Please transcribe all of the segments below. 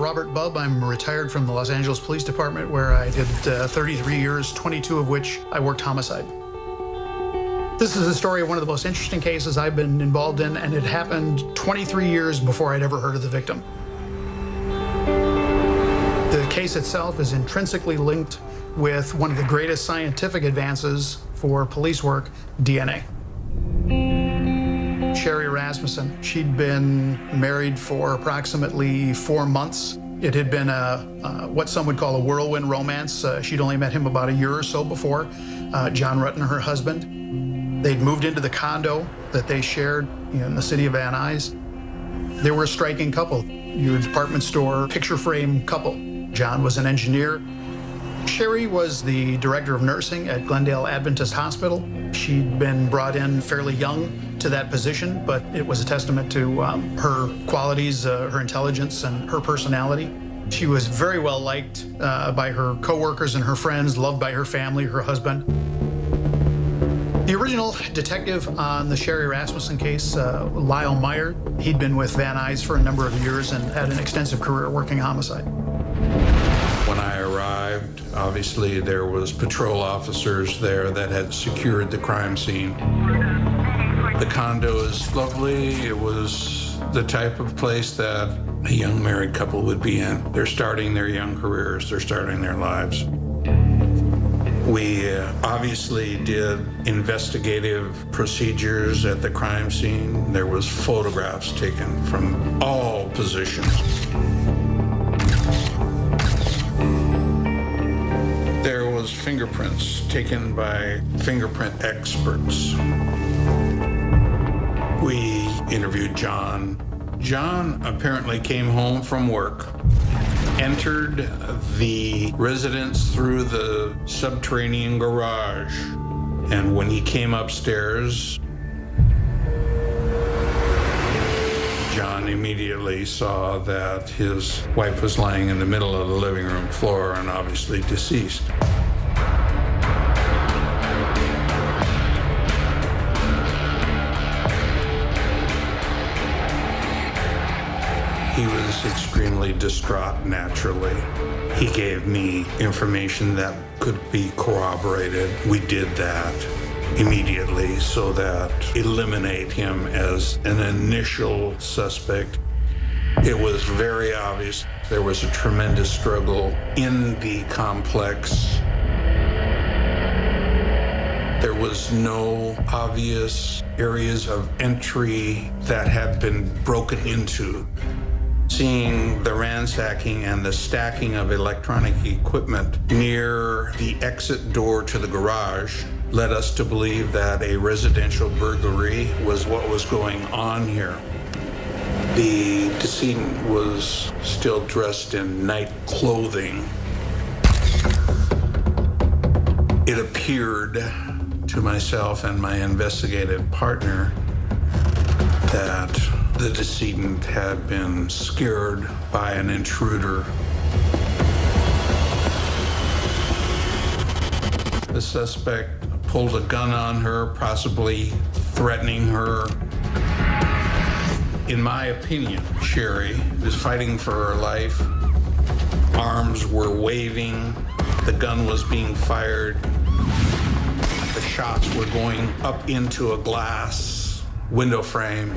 Robert Bubb. I'm retired from the Los Angeles Police Department, where I did 33 years, 22 of which I worked homicide. This is the story of one of the most interesting cases I've been involved in, and it happened 23 years before I'd ever heard of the victim. The case itself is intrinsically linked with one of the greatest scientific advances for police work, DNA. Sherry Rasmussen, she'd been married for approximately 4 months. It had been what some would call a whirlwind romance. She'd only met him about a year or so before. John Rutten, her husband. They'd moved into the condo that they shared in the city of Van Nuys. They were a striking couple. Your department store picture frame couple. John was an engineer. Sherry was the director of nursing at Glendale Adventist Hospital. She'd been brought in fairly young to that position, but it was a testament to her qualities, her intelligence, and her personality. She was very well liked by her coworkers and her friends, loved by her family, her husband. The original detective on the Sherry Rasmussen case, Lyle Meyer, he'd been with Van Nuys for a number of years and had an extensive career working homicide. When I arrived, obviously there was patrol officers there that had secured the crime scene. The condo is lovely. It was the type of place that a young married couple would be in. They're starting their young careers. They're starting their lives. We obviously did investigative procedures at the crime scene. There was photographs taken from all positions. There was fingerprints taken by fingerprint experts. We interviewed John. John apparently came home from work, entered the residence through the subterranean garage, and when he came upstairs, John immediately saw that his wife was lying in the middle of the living room floor and obviously deceased. He was extremely distraught, naturally. He gave me information that could be corroborated. We did that immediately so that eliminate him as an initial suspect. It was very obvious there was a tremendous struggle in the complex. There was no obvious areas of entry that had been broken into. Seeing the ransacking and the stacking of electronic equipment near the exit door to the garage led us to believe that a residential burglary was what was going on here. The decedent was still dressed in night clothing. It appeared to myself and my investigative partner that the decedent had been scared by an intruder. The suspect pulled a gun on her, possibly threatening her. In my opinion, Sherry was fighting for her life. Arms were waving. The gun was being fired. The shots were going up into a glass window frame.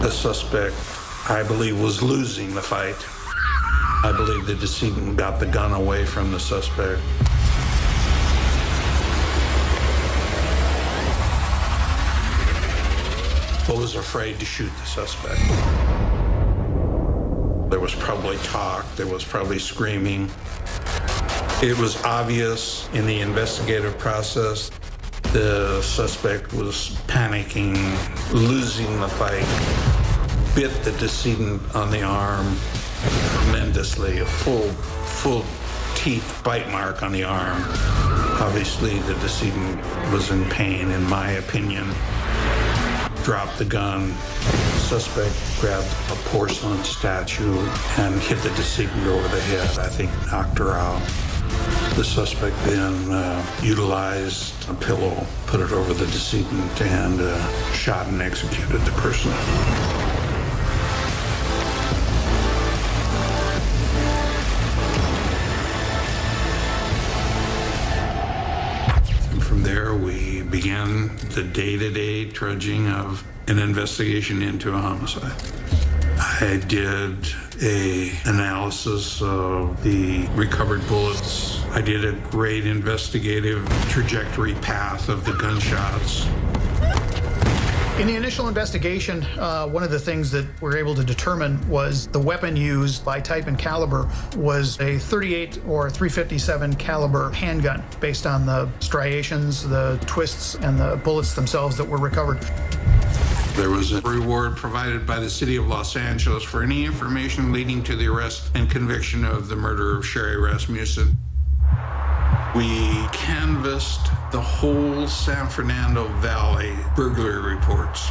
The suspect, I believe, was losing the fight. I believe the decedent got the gun away from the suspect. But was afraid to shoot the suspect. There was probably talk, there was probably screaming. It was obvious in the investigative process the suspect was panicking, losing the fight, bit the decedent on the arm tremendously, a full teeth bite mark on the arm. Obviously, the decedent was in pain, in my opinion. Dropped the gun. The suspect grabbed a porcelain statue and hit the decedent over the head. I think knocked her out. The suspect then utilized a pillow, put it over the decedent, and shot and executed the person. And from there, we began the day-to-day trudging of an investigation into a homicide. I did an analysis of the recovered bullets. I did a great investigative trajectory path of the gunshots. In the initial investigation, one of the things that we're able to determine was the weapon used by type and caliber was a .38 or .357 caliber handgun based on the striations, the twists, and the bullets themselves that were recovered. There was a reward provided by the City of Los Angeles for any information leading to the arrest and conviction of the murder of Sherry Rasmussen. We canvassed the whole San Fernando Valley burglary reports.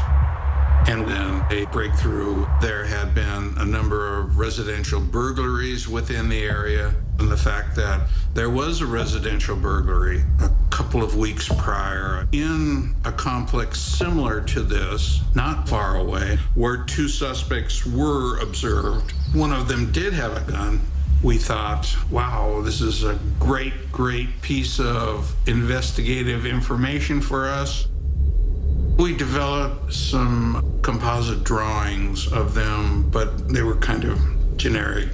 And then a breakthrough. There had been a number of residential burglaries within the area, and the fact that there was a residential burglary a couple of weeks prior in a complex similar to this, not far away, where two suspects were observed. One of them did have a gun. We thought, wow, this is a great piece of investigative information for us. We developed some composite drawings of them, but they were kind of generic.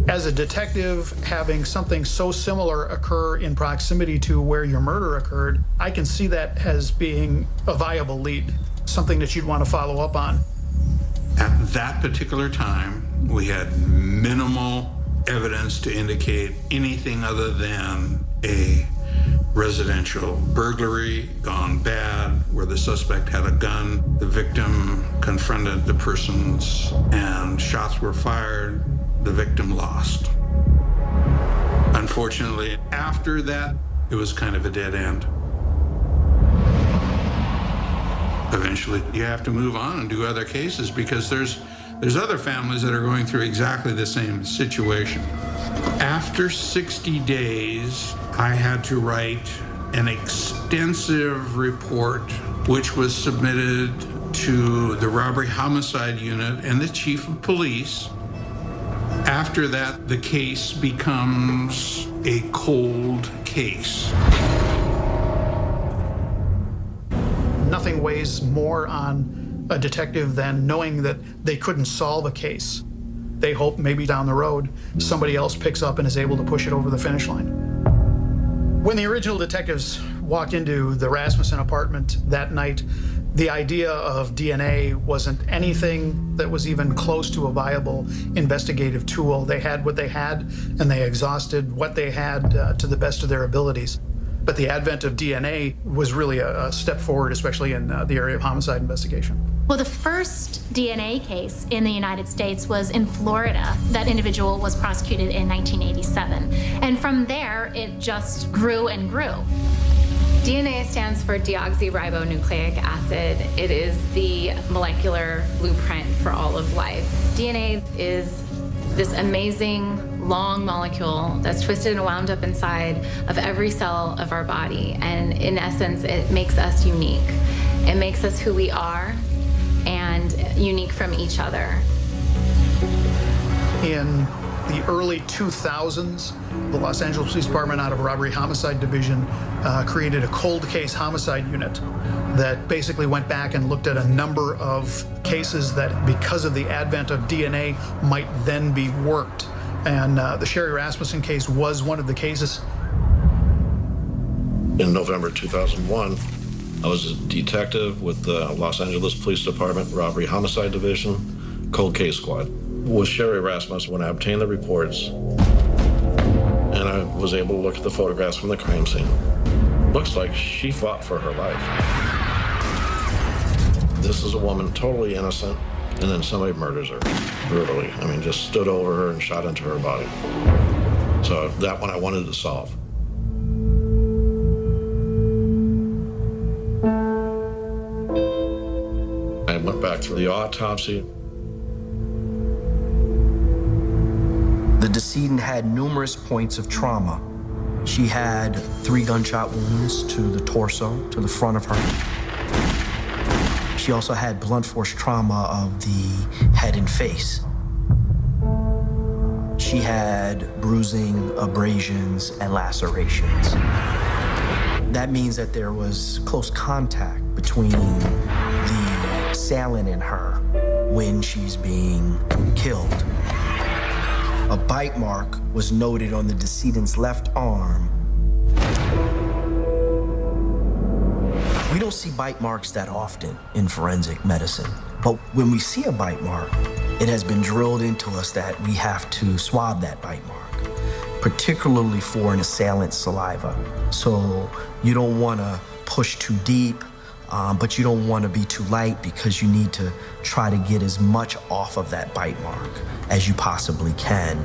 As a detective, having something so similar occur in proximity to where your murder occurred, I can see that as being a viable lead, something that you'd want to follow up on. At that particular time, we had minimal evidence to indicate anything other than a residential burglary gone bad, where the suspect had a gun, the victim confronted the persons, and shots were fired. The victim lost. Unfortunately, after that, it was kind of a dead end. Eventually, you have to move on and do other cases because there's other families that are going through exactly the same situation. After 60 days, I had to write an extensive report, which was submitted to the Robbery Homicide Unit and the Chief of Police. After that, the case becomes a cold case. Nothing weighs more on a detective than knowing that they couldn't solve a case. They hope maybe down the road somebody else picks up and is able to push it over the finish line. When the original detectives walked into the Rasmussen apartment that night, the idea of DNA wasn't anything that was even close to a viable investigative tool. They had what they had, and they exhausted what they had to the best of their abilities. But the advent of DNA was really a step forward, especially in the area of homicide investigation. Well, the first DNA case in the United States was in Florida. That individual was prosecuted in 1987. And from there, it just grew and grew. DNA stands for deoxyribonucleic acid. It is the molecular blueprint for all of life. DNA is this amazing long molecule that's twisted and wound up inside of every cell of our body. And in essence, it makes us unique. It makes us who we are and unique from each other. In the early 2000s, the Los Angeles Police Department, out of Robbery Homicide Division, created a cold case homicide unit that basically went back and looked at a number of cases that, because of the advent of DNA, might then be worked. And the Sherry Rasmussen case was one of the cases. In November 2001, I was a detective with the Los Angeles Police Department Robbery Homicide Division, Cold Case Squad. With Sherry Rasmussen, when I obtained the reports, and I was able to look at the photographs from the crime scene, looks like she fought for her life. This is a woman totally innocent, and then somebody murders her brutally. I mean, just stood over her and shot into her body. So that one I wanted to solve. I went back through the autopsy. The decedent had numerous points of trauma. She had 3 gunshot wounds to the torso, to the front of her. She also had blunt force trauma of the head and face. She had bruising, abrasions, and lacerations. That means that there was close contact between the assailant and her when she's being killed. A bite mark was noted on the decedent's left arm. We don't see bite marks that often in forensic medicine, but when we see a bite mark, it has been drilled into us that we have to swab that bite mark, particularly for an assailant's saliva. So you don't want to push too deep, but you don't want to be too light because you need to try to get as much off of that bite mark as you possibly can.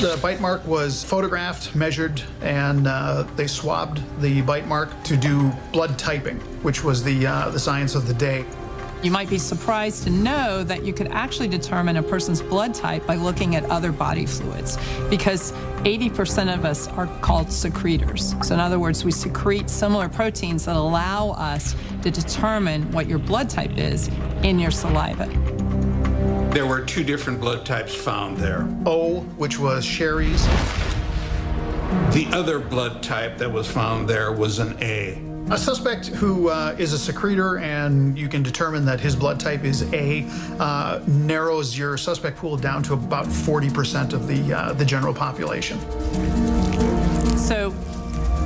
The bite mark was photographed, measured, and they swabbed the bite mark to do blood typing, which was the science of the day. You might be surprised to know that you could actually determine a person's blood type by looking at other body fluids, because 80% of us are called secretors. So in other words, we secrete similar proteins that allow us to determine what your blood type is in your saliva. There were 2 different blood types found there. O, which was Sherry's. The other blood type that was found there was an A. A suspect who is a secretor, and you can determine that his blood type is A, narrows your suspect pool down to about 40% of the general population. So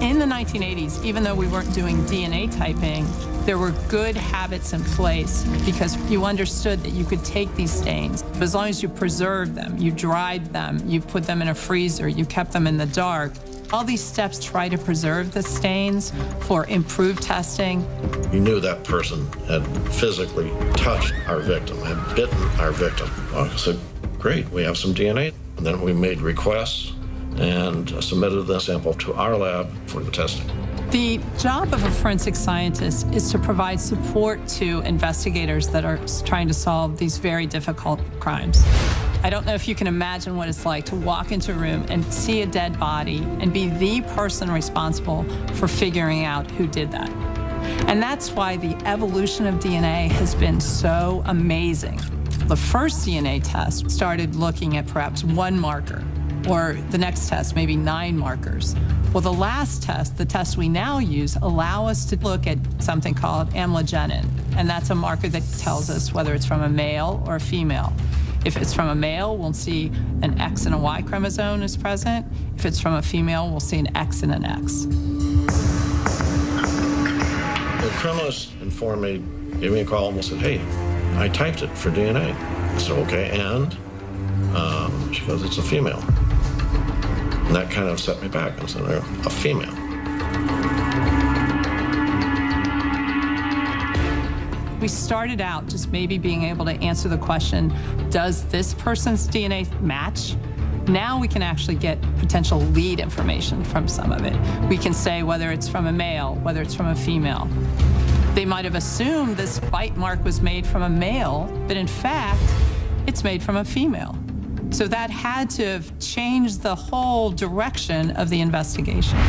in the 1980s, even though we weren't doing DNA typing, there were good habits in place because you understood that you could take these stains. As long as you preserved them, you dried them, you put them in a freezer, you kept them in the dark. All these steps try to preserve the stains for improved testing. You knew that person had physically touched our victim, had bitten our victim. I said, great, we have some DNA. And then we made requests and submitted the sample to our lab for the testing. The job of a forensic scientist is to provide support to investigators that are trying to solve these very difficult crimes. I don't know if you can imagine what it's like to walk into a room and see a dead body and be the person responsible for figuring out who did that. And that's why the evolution of DNA has been so amazing. The first DNA test started looking at perhaps 1 marker, or the next test, maybe 9 markers. Well, the last test, the test we now use, allow us to look at something called amylogenin, and that's a marker that tells us whether it's from a male or a female. If it's from a male, we'll see an X and a Y chromosome is present. If it's from a female, we'll see an X and an X. The criminalist informed me, gave me a call and said, hey, I typed it for DNA. I said, okay, and? She goes, it's a female. And that kind of set me back. I said, a female. We started out just maybe being able to answer the question, does this person's DNA match? Now we can actually get potential lead information from some of it. We can say whether it's from a male, whether it's from a female. They might have assumed this bite mark was made from a male, but in fact, it's made from a female. So that had to have changed the whole direction of the investigation.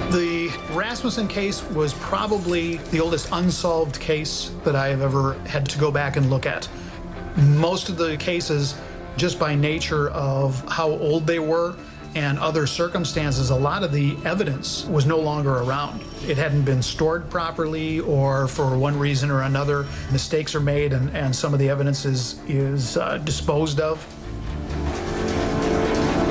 The Rasmussen case was probably the oldest unsolved case that I have ever had to go back and look at. Most of the cases, just by nature of how old they were and other circumstances, a lot of the evidence was no longer around. It hadn't been stored properly, or for one reason or another, mistakes are made and some of the evidence is disposed of.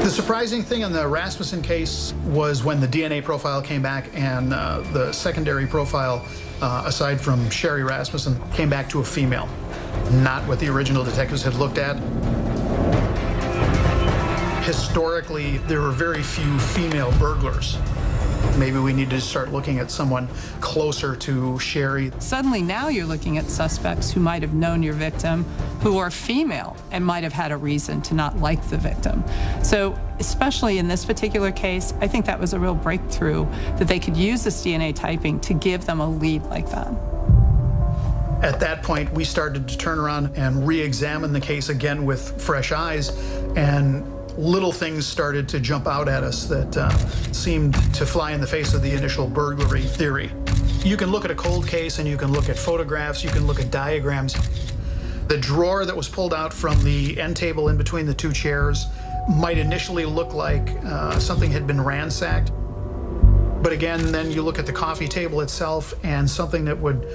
The surprising thing in the Rasmussen case was when the DNA profile came back and the secondary profile, aside from Sherry Rasmussen, came back to a female, not what the original detectives had looked at. Historically, there were very few female burglars. Maybe we need to start looking at someone closer to Sherry. Suddenly now you're looking at suspects who might have known your victim, who are female and might have had a reason to not like the victim. So especially in this particular case, I think that was a real breakthrough that they could use this DNA typing to give them a lead like that. At that point, we started to turn around and re-examine the case again with fresh eyes, and little things started to jump out at us that seemed to fly in the face of the initial burglary theory. You can look at a cold case and you can look at photographs, you can look at diagrams. The drawer that was pulled out from the end table in between the two chairs might initially look like something had been ransacked. But again, then you look at the coffee table itself, and something that would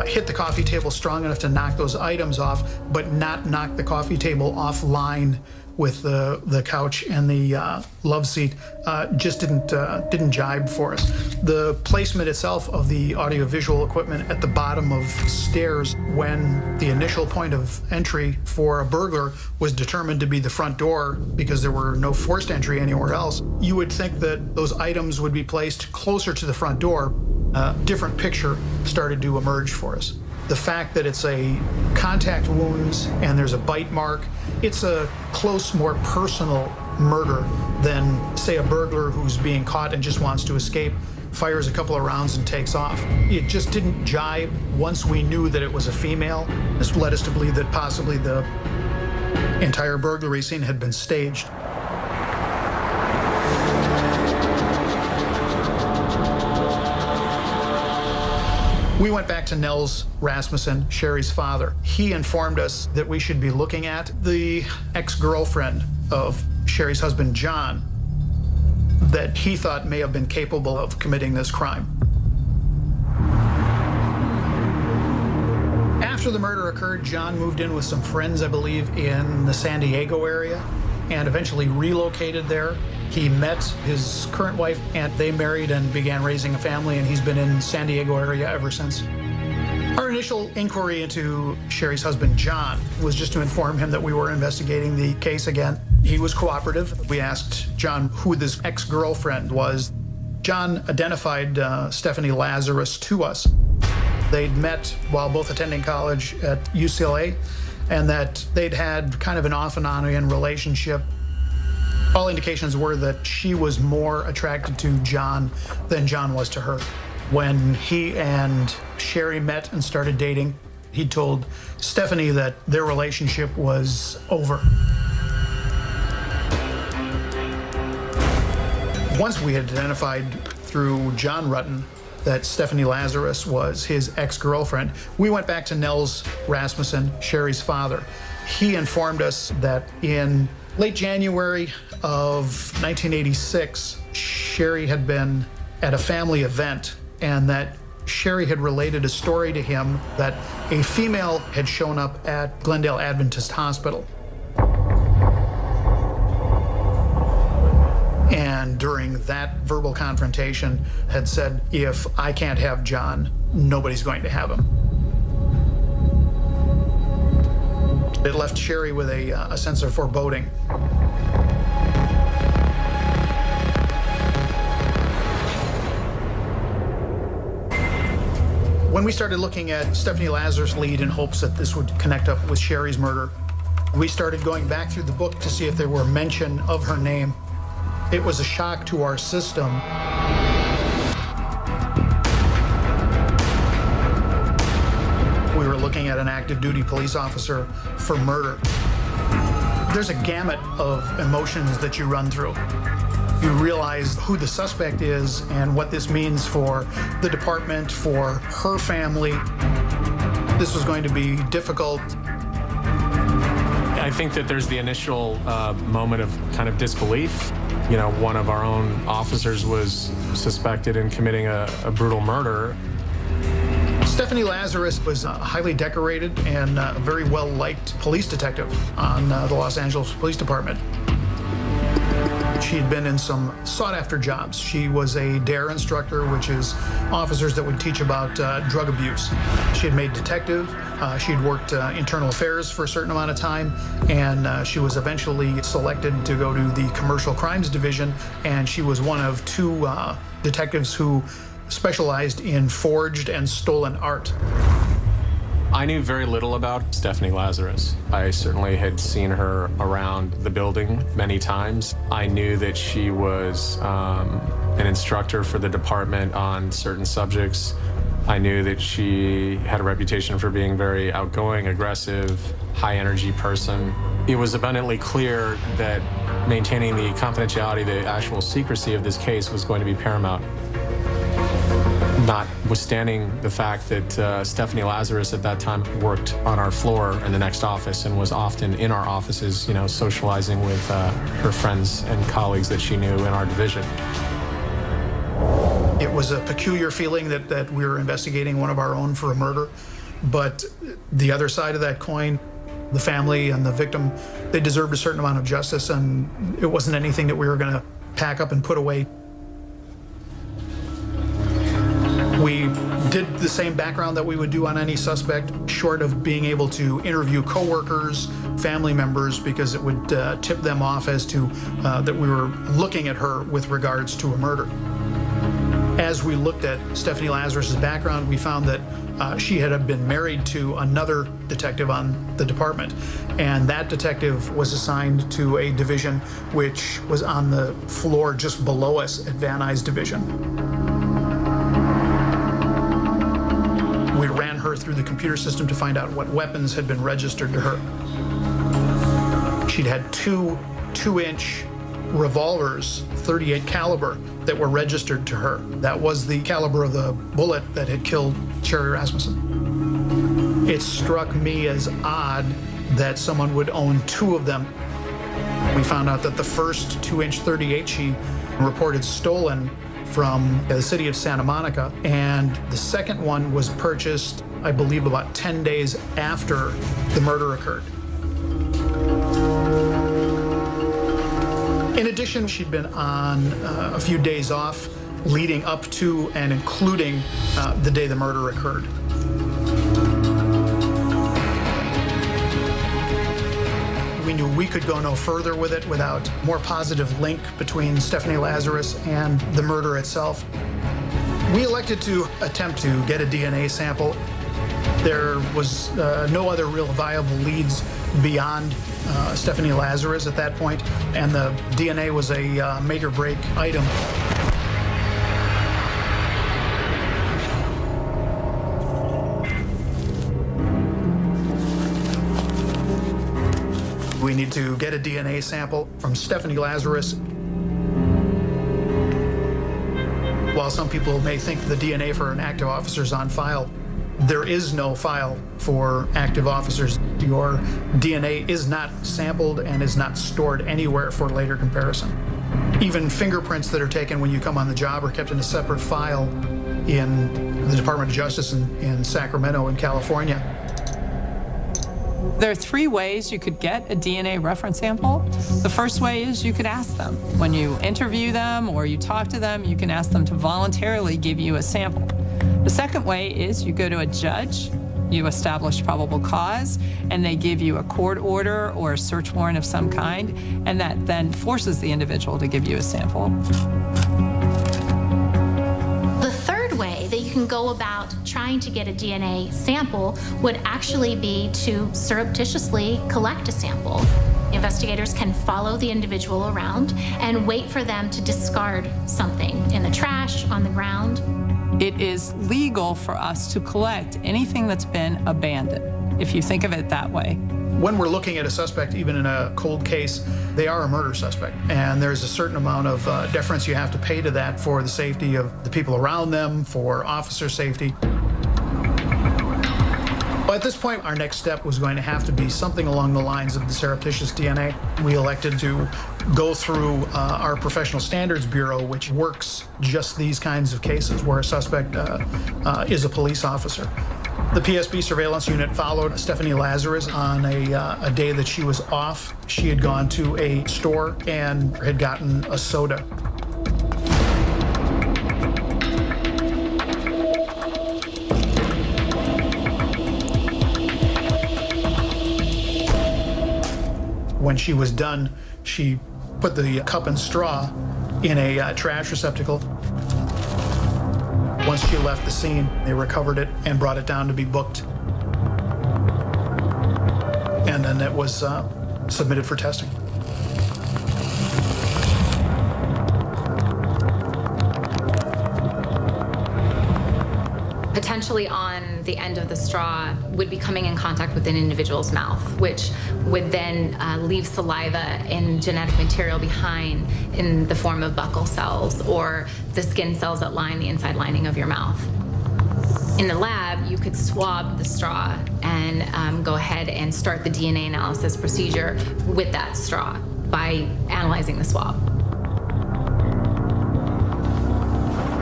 hit the coffee table strong enough to knock those items off, but not knock the coffee table offline with the couch and the love seat, just didn't jibe for us. The placement itself of the audiovisual equipment at the bottom of stairs, when the initial point of entry for a burglar was determined to be the front door because there were no forced entry anywhere else, you would think that those items would be placed closer to the front door. A different picture started to emerge for us. The fact that it's a contact wounds and there's a bite mark, it's a close, more personal murder than, say, a burglar who's being caught and just wants to escape, fires a couple of rounds and takes off. It just didn't jibe. Once we knew that it was a female, this led us to believe that possibly the entire burglary scene had been staged. We went back to Nels Rasmussen, Sherry's father. He informed us that we should be looking at the ex-girlfriend of Sherry's husband, John, that he thought may have been capable of committing this crime. After the murder occurred, John moved in with some friends, I believe, in the San Diego area, and eventually relocated there. He met his current wife, and they married and began raising a family, and he's been in San Diego area ever since. Our initial inquiry into Sherry's husband, John, was just to inform him that we were investigating the case again. He was cooperative. We asked John who this ex-girlfriend was. John identified Stephanie Lazarus to us. They'd met while both attending college at UCLA, and that they'd had kind of an off and on-again relationship. All indications were that she was more attracted to John than John was to her. When he and Sherry met and started dating, he told Stephanie that their relationship was over. Once we had identified through John Rutten that Stephanie Lazarus was his ex-girlfriend, we went back to Nels Rasmussen, Sherry's father. He informed us that in late January of 1986, Sherry had been at a family event, and that Sherry had related a story to him that a female had shown up at Glendale Adventist Hospital. And during that verbal confrontation had said, if I can't have John, nobody's going to have him. It left Sherry with a sense of foreboding. When we started looking at Stephanie Lazarus' lead in hopes that this would connect up with Sherry's murder, we started going back through the book to see if there were mention of her name. It was a shock to our system. We were looking at an active duty police officer for murder. There's a gamut of emotions that you run through. You realize who the suspect is and what this means for the department, for her family. This was going to be difficult. I think that there's the initial moment of kind of disbelief. You know, one of our own officers was suspected in committing a brutal murder. Stephanie Lazarus was a highly decorated and very well-liked police detective on the Los Angeles Police Department. She'd been in some sought-after jobs. She was a DARE instructor, which is officers that would teach about drug abuse. She had made detective. She'd worked internal affairs for a certain amount of time, and she was eventually selected to go to the Commercial Crimes Division, and she was one of 2 detectives who specialized in forged and stolen art. I knew very little about Stephanie Lazarus. I certainly had seen her around the building many times. I knew that she was an instructor for the department on certain subjects. I knew that she had a reputation for being very outgoing, aggressive, high-energy person. It was abundantly clear that maintaining the confidentiality, the actual secrecy of this case was going to be paramount. Notwithstanding the fact that Stephanie Lazarus at that time worked on our floor in the next office and was often in our offices, you know, socializing with her friends and colleagues that she knew in our division. It was a peculiar feeling that we were investigating one of our own for a murder, but the other side of that coin, the family and the victim, they deserved a certain amount of justice, and it wasn't anything that we were going to pack up and put away. We did the same background that we would do on any suspect, short of being able to interview coworkers, family members, because it would tip them off as to that we were looking at her with regards to a murder. As we looked at Stephanie Lazarus's background, we found that she had been married to another detective on the department, and that detective was assigned to a division which was on the floor just below us at Van Nuys Division. We ran her through the computer system to find out what weapons had been registered to her. She'd had 2 2-inch revolvers, .38 caliber, that were registered to her. That was the caliber of the bullet that had killed Sherry Rasmussen. It struck me as odd that someone would own 2 of them. We found out that the first 2-inch .38 she reported stolen from the city of Santa Monica, and the second one was purchased, I believe, about 10 days after the murder occurred. In addition, she'd been on a few days off leading up to and including the day the murder occurred. We knew we could go no further with it without more positive link between Stephanie Lazarus and the murder itself. We elected to attempt to get a DNA sample. There was no other real viable leads beyond Stephanie Lazarus at that point, and the DNA was a make or break item. We need to get a DNA sample from Stephanie Lazarus. While some people may think the DNA for an active officer is on file, there is no file for active officers. Your DNA is not sampled and is not stored anywhere for later comparison. Even fingerprints that are taken when you come on the job are kept in a separate file in the Department of Justice in Sacramento in California. There are 3 ways you could get a DNA reference sample. The first way is you could ask them. When you interview them or you talk to them, you can ask them to voluntarily give you a sample. The second way is you go to a judge, you establish probable cause, and they give you a court order or a search warrant of some kind, and that then forces the individual to give you a sample. The third way that you can go about trying to get a DNA sample would actually be to surreptitiously collect a sample. Investigators can follow the individual around and wait for them to discard something in the trash, on the ground. It is legal for us to collect anything that's been abandoned, if you think of it that way. When we're looking at a suspect, even in a cold case, they are a murder suspect. And there's a certain amount of deference you have to pay to that for the safety of the people around them, for officer safety. Well, at this point, our next step was going to have to be something along the lines of the surreptitious DNA. We elected to go through our Professional Standards Bureau, which works just these kinds of cases where a suspect is a police officer. The PSB surveillance unit followed Stephanie Lazarus on a day that she was off. She had gone to a store and had gotten a soda. When she was done, she put the cup and straw in a trash receptacle. Once she left the scene, they recovered it and brought it down to be booked. And then it was submitted for testing. Potentially on the end of the straw would be coming in contact with an individual's mouth, which would then leave saliva and genetic material behind in the form of buccal cells or the skin cells that line the inside lining of your mouth. In the lab, you could swab the straw and go ahead and start the DNA analysis procedure with that straw by analyzing the swab.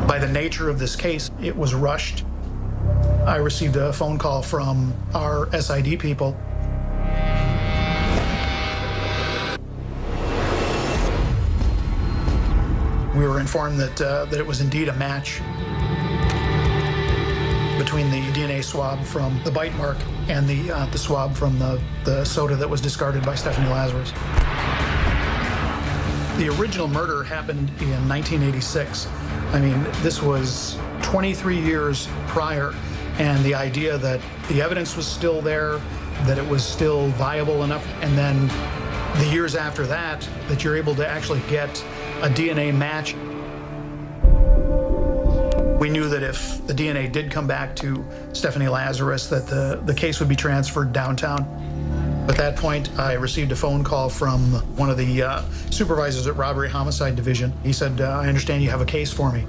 By the nature of this case, it was rushed. I received a phone call from our SID people. We were informed that it was indeed a match between the DNA swab from the bite mark and the swab from the soda that was discarded by Stephanie Lazarus. The original murder happened in 1986. I mean, this was 23 years prior. And the idea that the evidence was still there, that it was still viable enough, and then the years after that, that you're able to actually get a DNA match. We knew that if the DNA did come back to Stephanie Lazarus, that the case would be transferred downtown. At that point, I received a phone call from one of the supervisors at Robbery Homicide Division. He said, I understand you have a case for me.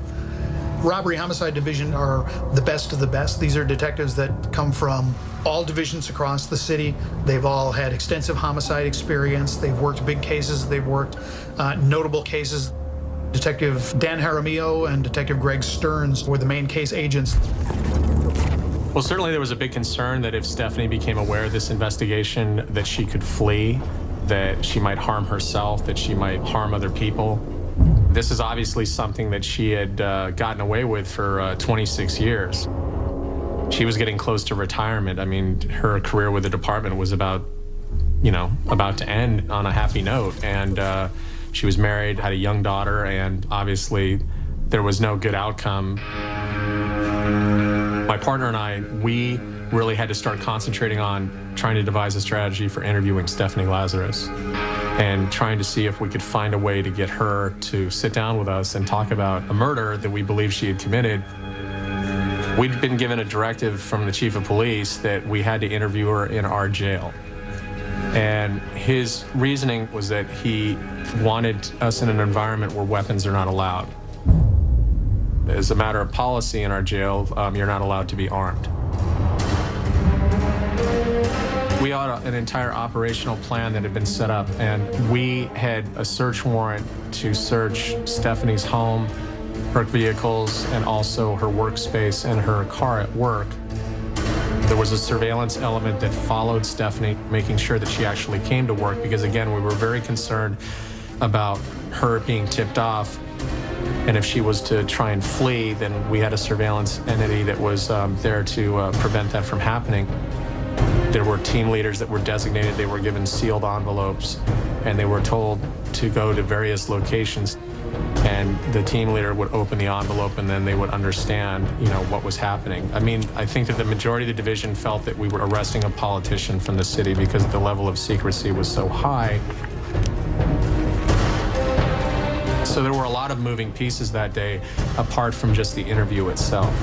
Robbery Homicide Division are the best of the best. These are detectives that come from all divisions across the city. They've all had extensive homicide experience. They've worked big cases. They've worked notable cases. Detective Dan Jaramillo and Detective Greg Stearns were the main case agents. Well, certainly there was a big concern that if Stephanie became aware of this investigation, that she could flee, that she might harm herself, that she might harm other people. This is obviously something that she had gotten away with for 26 years. She was getting close to retirement. I mean, her career with the department was about to end on a happy note. And she was married, had a young daughter, and obviously there was no good outcome. My partner and I, we really had to start concentrating on trying to devise a strategy for interviewing Stephanie Lazarus and trying to see if we could find a way to get her to sit down with us and talk about a murder that we believe she had committed. We'd been given a directive from the chief of police that we had to interview her in our jail. And his reasoning was that he wanted us in an environment where weapons are not allowed. As a matter of policy in our jail, you're not allowed to be armed. We had an entire operational plan that had been set up, and we had a search warrant to search Stephanie's home, her vehicles, and also her workspace and her car at work. There was a surveillance element that followed Stephanie, making sure that she actually came to work, because again, we were very concerned about her being tipped off. And if she was to try and flee, then we had a surveillance entity that was there to prevent that from happening. There were team leaders that were designated. They were given sealed envelopes, and they were told to go to various locations. And the team leader would open the envelope, and then they would understand, what was happening. I mean, I think that the majority of the division felt that we were arresting a politician from the city because the level of secrecy was so high. So there were a lot of moving pieces that day, apart from just the interview itself.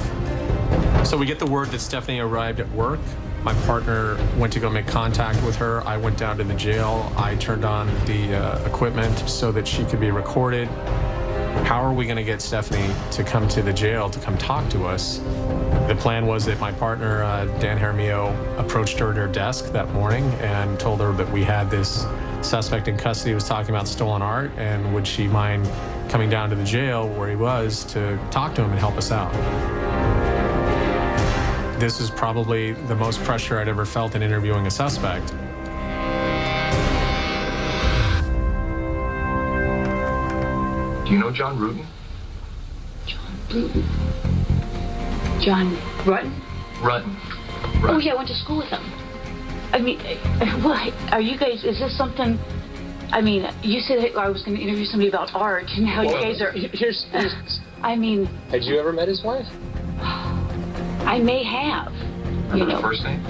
So we get the word that Stephanie arrived at work. My partner went to go make contact with her. I went down to the jail. I turned on the equipment so that she could be recorded. How are we going to get Stephanie to come to the jail to come talk to us? The plan was that my partner, Dan Jaramillo, approached her at her desk that morning and told her that we had this suspect in custody who was talking about stolen art, and would she mind coming down to the jail where he was to talk to him and help us out. This is probably the most pressure I'd ever felt in interviewing a suspect. Do you know John Rutten? John Rutten? John Rutten? Rutten. Oh, yeah, I went to school with him. I mean, what? Are you guys, is this something, I mean, you said that I was going to interview somebody about art and how you guys are, I mean. Had you ever met his wife? I may have. Remember the first name?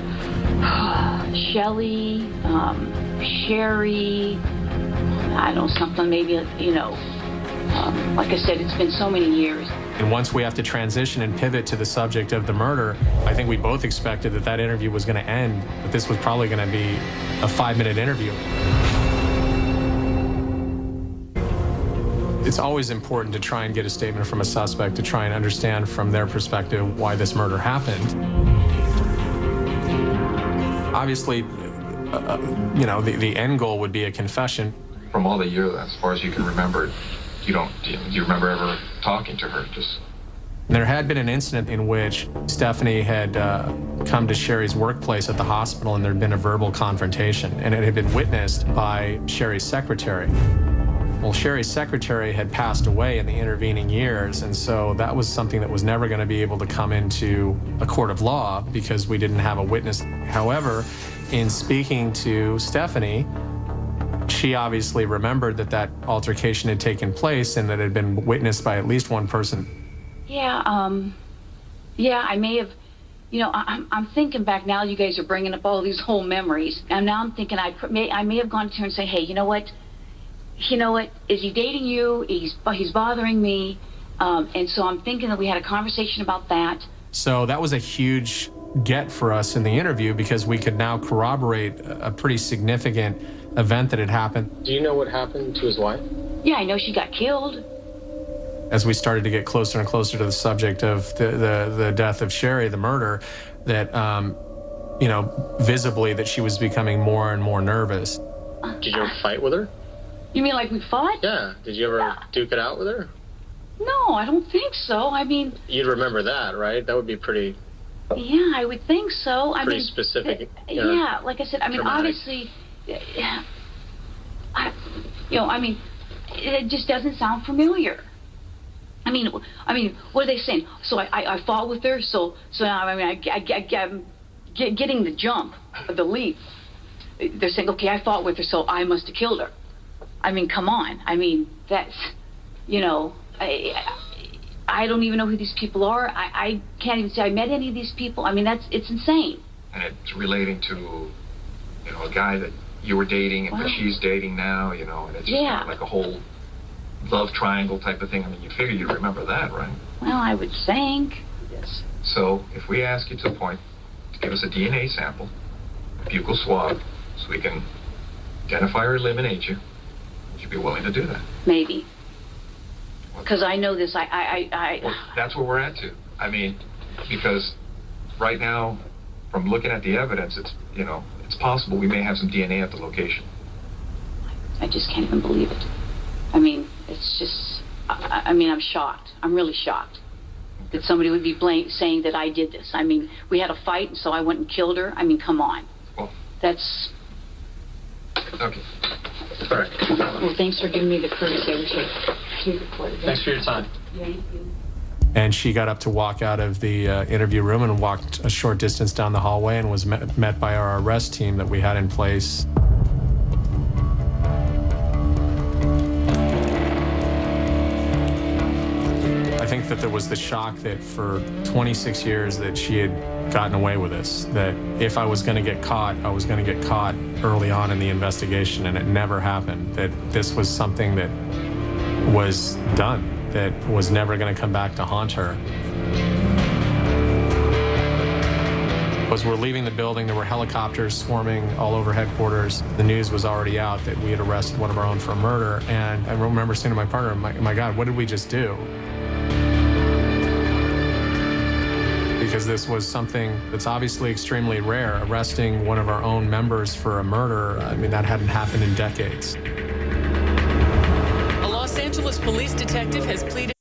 Shelley, Sherry, I don't know, something maybe, you know. Like I said, it's been so many years. And once we have to transition and pivot to the subject of the murder, I think we both expected that that interview was going to end, but this was probably going to be a 5-minute interview. It's always important to try and get a statement from a suspect to try and understand from their perspective why this murder happened. Obviously, you know, the end goal would be a confession. From all the years, as far as you can remember, do you remember ever talking to her? There had been an incident in which Stephanie had come to Sherry's workplace at the hospital, and there had been a verbal confrontation, and it had been witnessed by Sherry's secretary. Well, Sherry's secretary had passed away in the intervening years, and so that was something that was never going to be able to come into a court of law because we didn't have a witness. However, in speaking to Stephanie, she obviously remembered that that altercation had taken place and that it had been witnessed by at least one person. Yeah, yeah, I may have, you know, I'm thinking back now. You guys are bringing up all these whole memories, and now I'm thinking I may have gone to her and say, hey, you know what? Is he dating you? He's bothering me, and so I'm thinking that we had a conversation about that. So that was a huge get for us in the interview because we could now corroborate a pretty significant event that had happened. Do you know what happened to his wife? Yeah, I know she got killed. As we started to get closer and closer to the subject of the death of Sherry, the murder, that, you know, visibly that she was becoming more and more nervous. Did you ever fight with her? You mean like we fought? Yeah. Did you ever duke it out with her? No, I don't think so. I mean... You'd remember that, right? That would be pretty... Yeah, I would think so. Pretty specific. Yeah, like I said, I mean, dramatic. obviously... I mean, it just doesn't sound familiar. I mean, what are they saying? So I fought with her. So now I'm getting the jump, the leap. They're saying, okay, I fought with her, so I must have killed her. I mean, come on. I mean, that's, you know, I don't even know who these people are. I can't even say I met any of these people. I mean, it's insane. And it's relating to, you know, a guy that you were dating and that she's dating now, you know, and it's just kind of like a whole love triangle type of thing. I mean, you figure you'd remember that, right? Well, I would think. Yes. So if we ask you to the point to give us a DNA sample, a buccal swab, so we can identify or eliminate you, would you be willing to do that? Maybe. Because I know this, Well, that's where we're at too. I mean, because right now, from looking at the evidence, it's, you know, it's possible we may have some DNA at the location. I just can't even believe it. I mean, it's just, I mean, I'm shocked. I'm really shocked that somebody would be saying that I did this. I mean, we had a fight, and so I went and killed her. I mean, come on. Well, that's... Okay. All right. Well, thanks for giving me the courtesy. I wish I recorded it. Thanks for your time. Thank you. And she got up to walk out of the interview room and walked a short distance down the hallway and was met by our arrest team that we had in place. I think that there was the shock that for 26 years that she had gotten away with this, that if I was going to get caught, I was going to get caught early on in the investigation, and it never happened, that this was something that was done, that was never going to come back to haunt her. As we're leaving the building, there were helicopters swarming all over headquarters. The news was already out that we had arrested one of our own for murder, and I remember saying to my partner, my God, what did we just do? Because this was something that's obviously extremely rare. Arresting one of our own members for a murder, I mean, that hadn't happened in decades. A Los Angeles police detective has pleaded